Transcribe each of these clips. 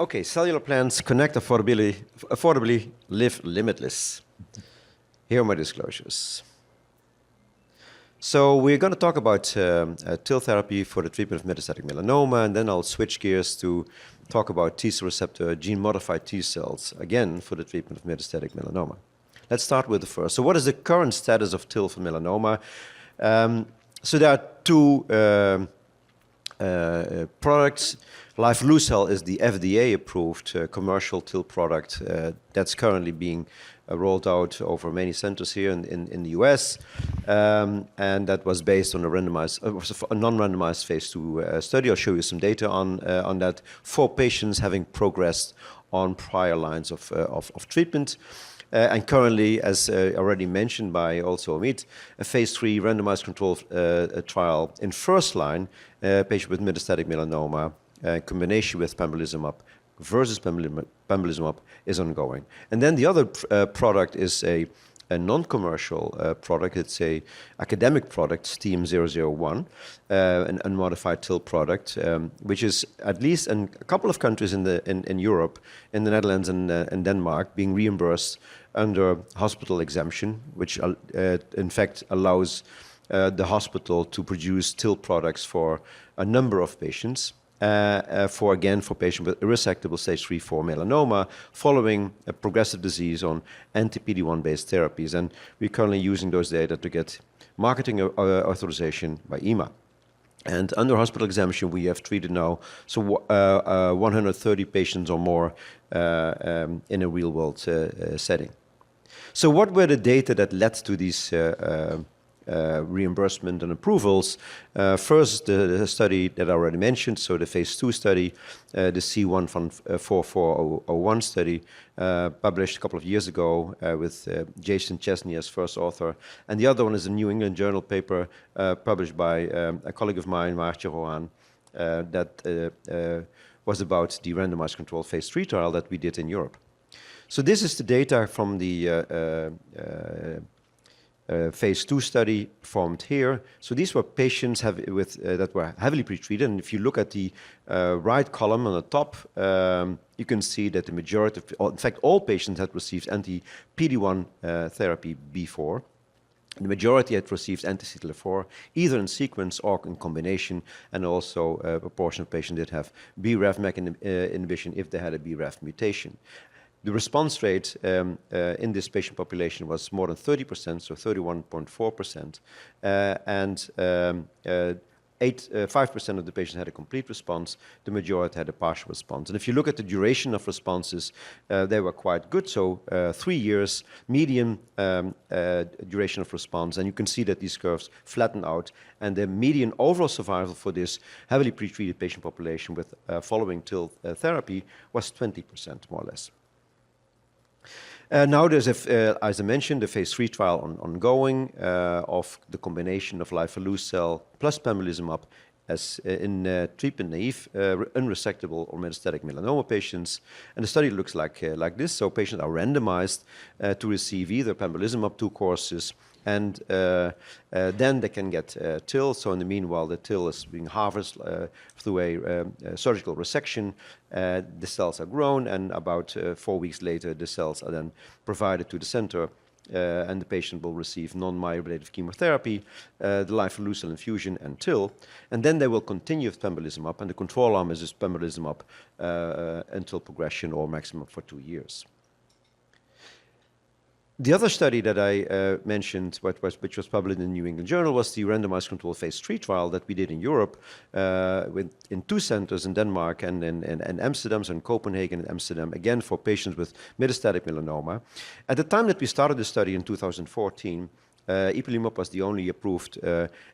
Okay, cellular plants connect affordably, live limitless. Here are my disclosures. So we're going to talk about TIL therapy for the treatment of metastatic melanoma, and then I'll switch gears to talk about T-cell receptor gene-modified T cells, again, for the treatment of metastatic melanoma. Let's start with the first. So what is the current status of TIL for melanoma? So there are two products. Lifileucel is the FDA-approved commercial TIL product that's currently being rolled out over many centers here in the US, and that was based on a non-randomized phase 2 study. I'll show you some data on that for patients having progressed on prior lines of treatment. And currently, as already mentioned by also Amit, a phase 3 randomized controlled trial in first line, patient with metastatic melanoma, combination with pembrolizumab versus pembrolizumab is ongoing. And then the other product is a non-commercial product. It's a academic product, STEAM-001, an unmodified TIL product, which is at least in a couple of countries in Europe, in the Netherlands and Denmark, being reimbursed under hospital exemption, which in fact allows the hospital to produce TIL products for a number of patients. For patients with irresectable stage 3-4 melanoma following a progressive disease on anti-PD-1 based therapies. And we're currently using those data to get marketing authorization by EMA. And under hospital exemption, we have treated now 130 patients or more in a real-world setting. So what were the data that led to these reimbursement and approvals? First, the study that I already mentioned, so the phase 2 study, the C14401 study, published a couple of years ago with Jason Chesney as first author. And the other one is a New England Journal paper published by a colleague of mine, Maartje Rohan, that was about the randomized controlled phase 3 trial that we did in Europe. So this is the data from the phase 2 study performed here. So these were patients that were heavily pretreated. And if you look at the right column on the top, you can see that the majority, in fact, all patients had received anti-PD-1 therapy before. The majority had received anti-CTLA-4, either in sequence or in combination, and also a proportion of patients did have BRAF/MEK inhibition if they had a BRAF mutation. The response rate in this patient population was more than 30%, so 31.4%, and 5% of the patients had a complete response. The majority had a partial response. And if you look at the duration of responses, they were quite good. So 3 years median duration of response. And you can see that these curves flatten out. And the median overall survival for this heavily pretreated patient population with following TIL therapy was 20%, more or less. Now there's, as I mentioned, the phase 3 trial ongoing of the combination of lifileucel plus pembrolizumab as in treatment-naive, unresectable or metastatic melanoma patients. And the study looks like this. So patients are randomized to receive either pembrolizumab 2 courses, and then they can get TIL. So in the meanwhile, the TIL is being harvested through a surgical resection. The cells are grown, and about 4 weeks later, the cells are then provided to the center, and the patient will receive non-myeloablative chemotherapy, the lifileucel infusion, and TIL. And then they will continue with pembrolizumab, and the control arm is just pembrolizumab until progression or maximum for 2 years. The other study that I mentioned, which was published in the New England Journal, was the randomized controlled phase 3 trial that we did in Europe in 2 centers in Denmark and in Amsterdam, so in Copenhagen and Amsterdam, again for patients with metastatic melanoma. At the time that we started the study in 2014, ipilimumab was the only approved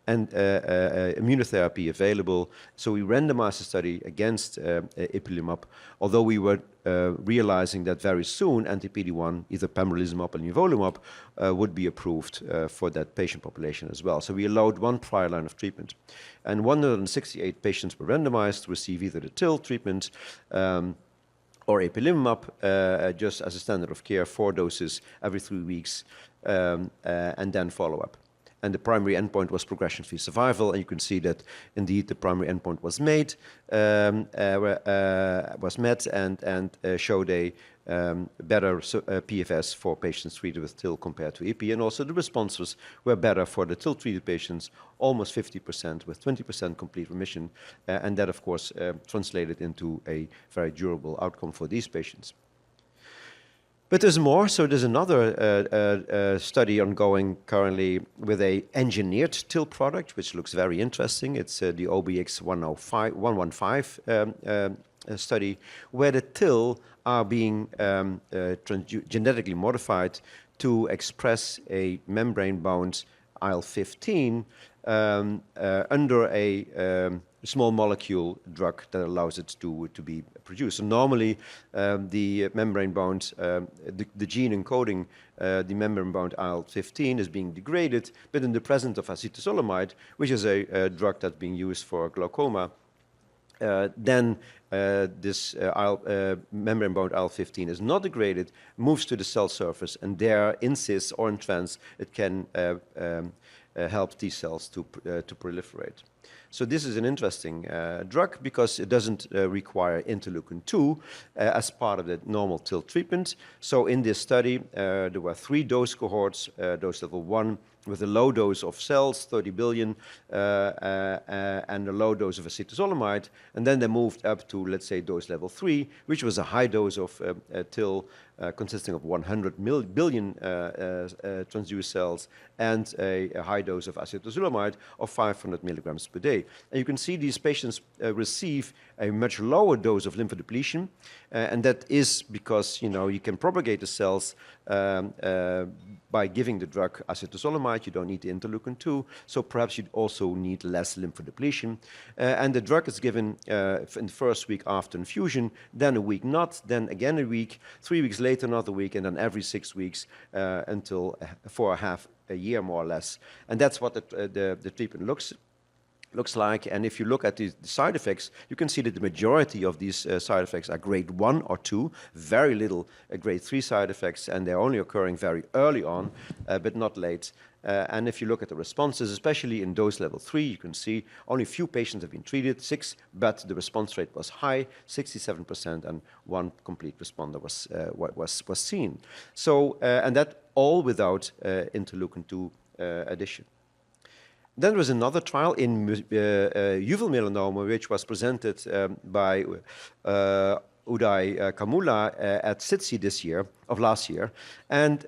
immunotherapy available. So we randomized the study against ipilimumab, although we were realizing that very soon anti-PD-1, either pembrolizumab or nivolumab, would be approved for that patient population as well. So we allowed 1 prior line of treatment. And 168 patients were randomized to receive either the TIL treatment or ipilimumab, just as a standard of care, 4 doses every 3 weeks, and then follow-up. and the primary endpoint was progression-free survival. And you can see that indeed the primary endpoint was met, and showed a better PFS for patients treated with TIL compared to IPI, and also the responses were better for the TIL-treated patients, almost 50% with 20% complete remission, and that of course translated into a very durable outcome for these patients. But there's more. So there's another study ongoing currently with a engineered TIL product, which looks very interesting. It's the OBX115 study, where the TIL are being genetically modified to express a membrane-bound IL-15 under a small molecule drug that allows it to be produced. So normally, the membrane-bound, the gene encoding the membrane-bound IL-15 is being degraded, but in the presence of acetazolamide, which is a drug that's being used for glaucoma, then this membrane-bound IL-15 is not degraded, moves to the cell surface, and there in cis or in trans, it can help T cells to proliferate. So this is an interesting drug because it doesn't require interleukin-2 as part of the normal TIL treatment. So in this study, there were 3 dose cohorts, dose level 1 with a low dose of cells, 30 billion, and a low dose of acetazolamide. And then they moved up to, let's say, dose level 3, which was a high dose of TIL consisting of 100 billion transduced cells and a high dose of acetazolamide of 500 milligrams per day. And you can see these patients receive a much lower dose of lymphodepletion, and that is because, you know, you can propagate the cells by giving the drug acetazolamide. You don't need the interleukin-2, so perhaps you'd also need less lymphodepletion. And the drug is given in the first week after infusion, then a week not, then again a week, 3 weeks later another week, and then every 6 weeks until for a year more or less. And that's what the treatment looks like. And if you look at the side effects, you can see that the majority of these side effects are grade 1 or 2, very little grade 3 side effects, and they're only occurring very early on, but not late. And if you look at the responses, especially in dose level 3, you can see only a few patients have been treated, 6, but the response rate was high, 67%, and 1 complete responder was seen. So, and that all without interleukin-2 addition. Then there was another trial in uveal melanoma, which was presented by Uday Kamula at SITC last year. And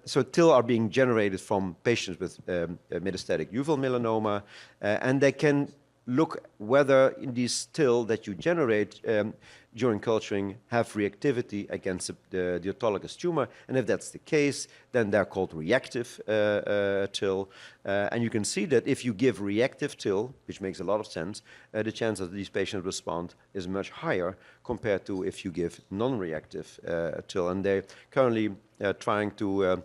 so TIL are being generated from patients with metastatic uveal melanoma, and they can look whether in these TIL that you generate during culturing have reactivity against the autologous tumor. And if that's the case, then they're called reactive TIL. And you can see that if you give reactive TIL, which makes a lot of sense, the chance that these patients respond is much higher compared to if you give non-reactive TIL. And they're currently trying to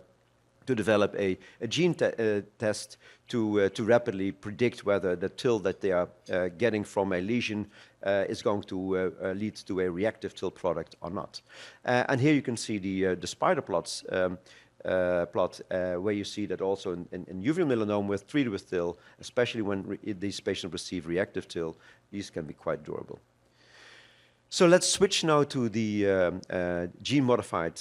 develop a gene test to rapidly predict whether the TIL that they are getting from a lesion is going to lead to a reactive TIL product or not. And here you can see the spider plots plot where you see that also in uveal melanoma with treated with TIL, especially when these patients receive reactive TIL, these can be quite durable. So let's switch now to the gene-modified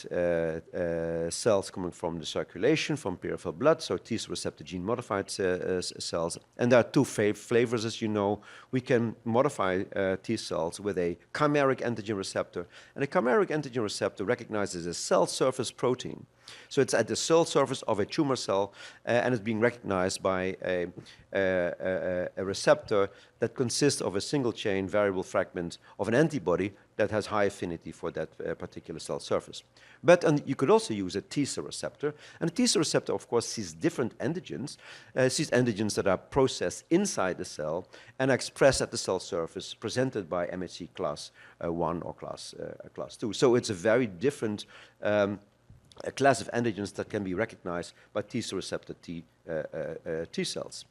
cells coming from the circulation, from peripheral blood, so T-cell receptor gene-modified cells. And there are 2 flavors, as you know. We can modify T cells with a chimeric antigen receptor. And a chimeric antigen receptor recognizes a cell surface protein. So it's at the cell surface of a tumor cell, and it's being recognized by a receptor that consists of a single-chain variable fragment of an antibody that has high affinity for that particular cell surface. But you could also use a T-cell receptor, and a T-cell receptor, of course, sees different antigens, sees antigens that are processed inside the cell and expressed at the cell surface, presented by MHC class 1 or class 2. So it's a very different a class of antigens that can be recognized by T-cell receptor T cells.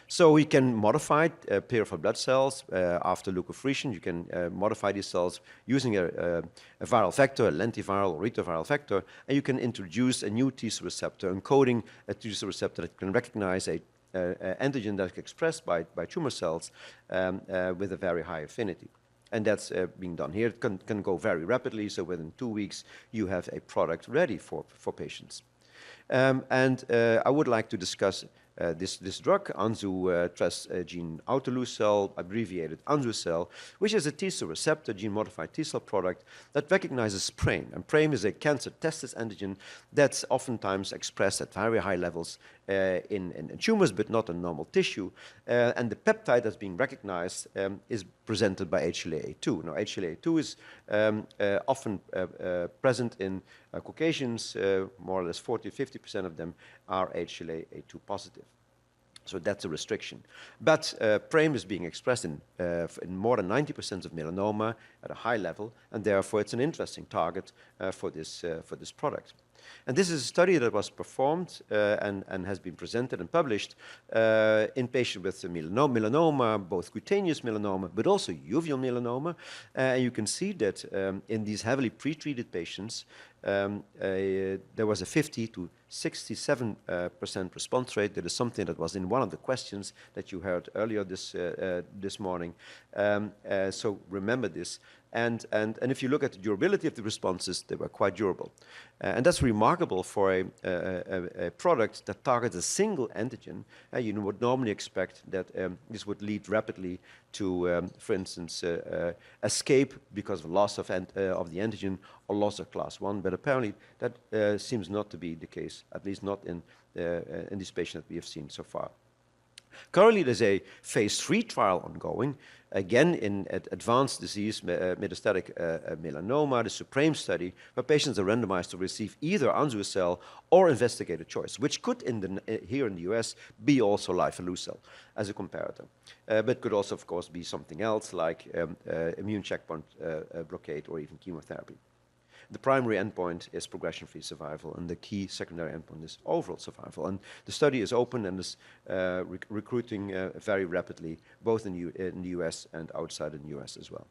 So we can modify peripheral blood cells after leukapheresis. You can modify these cells using a viral vector, a lentiviral or retroviral vector, and you can introduce a new T-cell receptor encoding a T-cell receptor that can recognize a antigen that's expressed by tumor cells with a very high affinity. And that's being done here. It can go very rapidly, so within 2 weeks you have a product ready for patients. I would like to discuss this drug, anzu-trastuzine autoleucel, abbreviated anzu-cel, which is a T-cell receptor, gene-modified T-cell product that recognizes PRAME. And PRAME is a cancer testis antigen that's oftentimes expressed at very high levels in tumors, but not in normal tissue. And the peptide that's being recognized is presented by HLA-A2. Now, HLA-A2 is often present in Caucasians. More or less 40–50% of them are HLA-A2 positive. So that's a restriction. But PRAME is being expressed in more than 90% of melanoma at a high level, and therefore it's an interesting target for this product. And this is a study that was performed and has been presented and published in patients with melanoma, both cutaneous melanoma, but also uveal melanoma. And you can see that in these heavily pretreated patients, there was a 50–67% response rate. That is something that was in one of the questions that you heard earlier this morning. So remember this. And if you look at the durability of the responses, they were quite durable. And that's remarkable for a product that targets a single antigen. You would normally expect that this would lead rapidly to, for instance, escape because of loss of the antigen or loss of class 1. But apparently that seems not to be the case, at least not in this patient that we have seen so far. Currently, there's a phase 3 trial ongoing, again in advanced disease, metastatic melanoma, the SUPREME study, where patients are randomized to receive either anzu-cel or investigator choice, which could, here in the US, be also lifileucel as a comparator. But could also, of course, be something else like immune checkpoint blockade or even chemotherapy. The primary endpoint is progression-free survival, and the key secondary endpoint is overall survival. And the study is open and is recruiting very rapidly, both in the US and outside in the US as well.